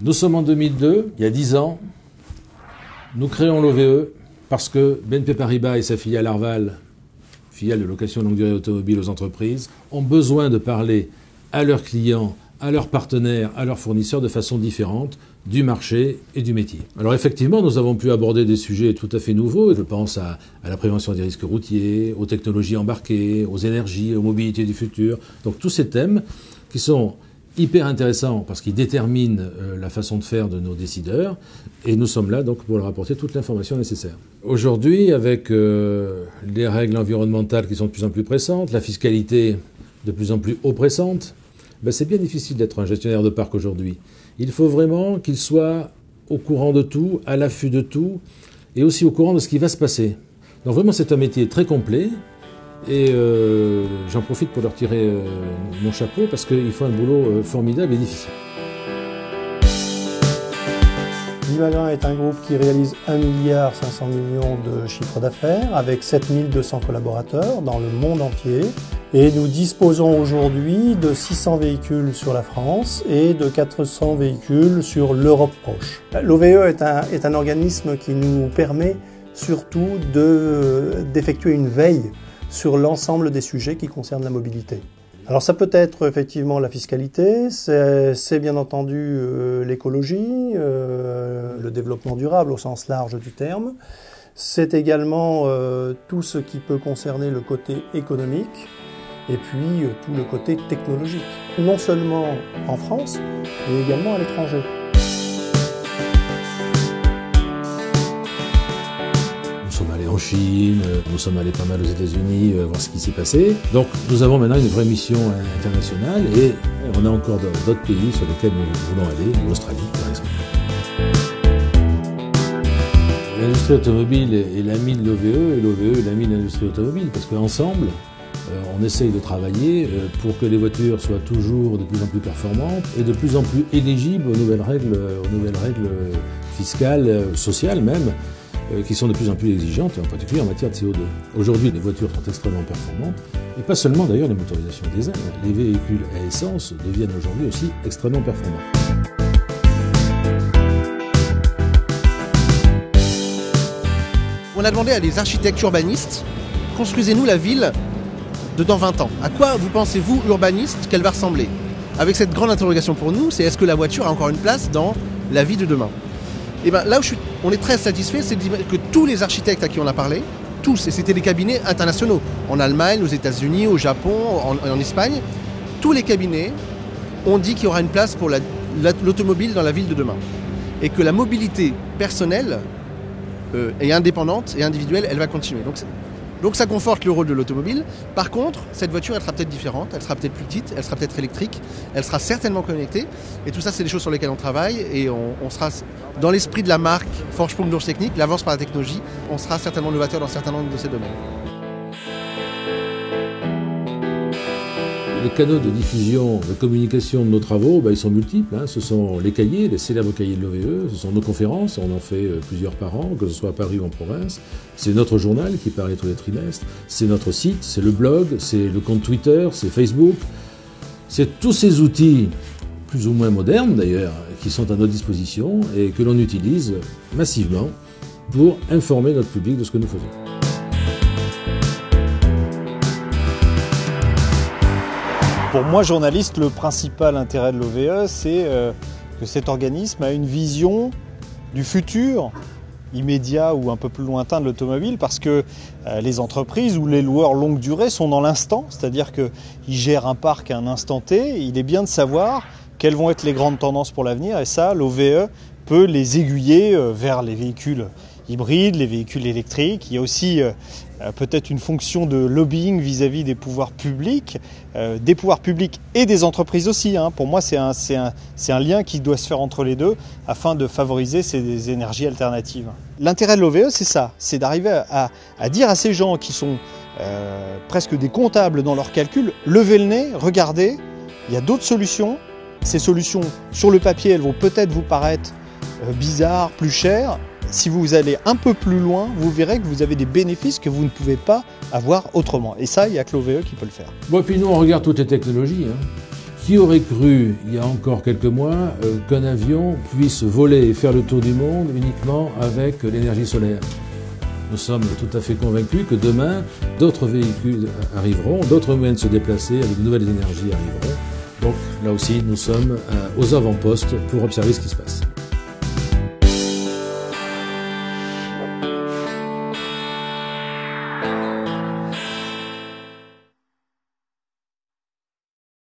Nous sommes en 2002, il y a 10 ans. Nous créons l'OVE parce que BNP Paribas et sa filiale Arval, filiale de location longue durée automobile aux entreprises, ont besoin de parler à leurs clients, à leurs partenaires, à leurs fournisseurs de façon différente du marché et du métier. Alors effectivement, nous avons pu aborder des sujets tout à fait nouveaux. Je pense à la prévention des risques routiers, aux technologies embarquées, aux énergies, aux mobilités du futur. Donc tous ces thèmes qui sont hyper intéressants parce qu'ils déterminent la façon de faire de nos décideurs. Et nous sommes là donc pour leur apporter toute l'information nécessaire. Aujourd'hui, avec les règles environnementales qui sont de plus en plus pressantes, la fiscalité de plus en plus oppressante, c'est bien difficile d'être un gestionnaire de parc aujourd'hui. Il faut vraiment qu'il soit au courant de tout, à l'affût de tout, et aussi au courant de ce qui va se passer. Donc vraiment, c'est un métier très complet, et j'en profite pour leur tirer mon chapeau, parce qu'ils font un boulot formidable et difficile. Limagrain est un groupe qui réalise 1,5 milliard de chiffre d'affaires avec 7200 collaborateurs dans le monde entier. Et nous disposons aujourd'hui de 600 véhicules sur la France et de 400 véhicules sur l'Europe proche. L'OVE est un organisme qui nous permet surtout d'effectuer une veille sur l'ensemble des sujets qui concernent la mobilité. Alors ça peut être effectivement la fiscalité, c'est bien entendu l'écologie, le développement durable au sens large du terme. C'est également tout ce qui peut concerner le côté économique et puis tout le côté technologique. Non seulement en France, mais également à l'étranger. Nous sommes allés en Chine, nous sommes allés pas mal aux États-Unis voir ce qui s'est passé. Donc nous avons maintenant une vraie mission internationale et on a encore d'autres pays sur lesquels nous voulons aller, l'Australie par exemple. L'industrie automobile est l'ami de l'OVE et l'OVE est l'ami de l'industrie automobile parce qu'ensemble, on essaye de travailler pour que les voitures soient toujours de plus en plus performantes et de plus en plus éligibles aux nouvelles règles fiscales, sociales même, qui sont de plus en plus exigeantes, en particulier en matière de CO2. Aujourd'hui, les voitures sont extrêmement performantes, et pas seulement d'ailleurs les motorisations diesel. Les véhicules à essence deviennent aujourd'hui aussi extrêmement performants. On a demandé à des architectes urbanistes, construisez-nous la ville de dans 20 ans. À quoi vous pensez-vous, urbanistes, qu'elle va ressembler? Avec cette grande interrogation pour nous, c'est est-ce que la voiture a encore une place dans la vie de demain? Et bien là où on est très satisfait, c'est que tous les architectes à qui on a parlé, tous, et c'était des cabinets internationaux, en Allemagne, aux États-Unis, au Japon, en Espagne, tous les cabinets ont dit qu'il y aura une place pour l'automobile dans la ville de demain. Et que la mobilité personnelle et indépendante et individuelle, elle va continuer. Donc ça conforte le rôle de l'automobile. Par contre, cette voiture, elle sera peut-être différente, elle sera peut-être plus petite, elle sera peut-être électrique, elle sera certainement connectée. Et tout ça, c'est des choses sur lesquelles on travaille et on sera dans l'esprit de la marque Vorsprung durch Technik, l'avance par la technologie, on sera certainement novateur dans un certain nombre de ces domaines. Les canaux de diffusion, de communication de nos travaux, ils sont multiples. Ce sont les cahiers, les célèbres cahiers de l'OVE, ce sont nos conférences, on en fait plusieurs par an, que ce soit à Paris ou en province. C'est notre journal qui paraît tous les trimestres, c'est notre site, c'est le blog, c'est le compte Twitter, c'est Facebook. C'est tous ces outils, plus ou moins modernes d'ailleurs, qui sont à notre disposition et que l'on utilise massivement pour informer notre public de ce que nous faisons. Pour moi, journaliste, le principal intérêt de l'OVE, c'est que cet organisme a une vision du futur immédiat ou un peu plus lointain de l'automobile parce que les entreprises ou les loueurs longue durée sont dans l'instant, c'est-à-dire qu'ils gèrent un parc à un instant T. Il est bien de savoir quelles vont être les grandes tendances pour l'avenir et ça, l'OVE peut les aiguiller vers les véhicules hybrides, les véhicules électriques. Il y a aussi peut-être une fonction de lobbying vis-à-vis des pouvoirs publics et des entreprises aussi. Pour moi, c'est un lien qui doit se faire entre les deux afin de favoriser ces énergies alternatives. L'intérêt de l'OVE, c'est ça, c'est d'arriver à dire à ces gens qui sont presque des comptables dans leurs calculs, levez le nez, regardez, il y a d'autres solutions. Ces solutions, sur le papier, elles vont peut-être vous paraître bizarres, plus chères. Si vous allez un peu plus loin, vous verrez que vous avez des bénéfices que vous ne pouvez pas avoir autrement. Et ça, il n'y a que l'OVE qui peut le faire. Bon, et puis nous, on regarde toutes les technologies. Qui aurait cru, il y a encore quelques mois, qu'un avion puisse voler et faire le tour du monde uniquement avec l'énergie solaire? Nous sommes tout à fait convaincus que demain, d'autres véhicules arriveront, d'autres moyens de se déplacer avec de nouvelles énergies arriveront. Donc là aussi, nous sommes aux avant-postes pour observer ce qui se passe.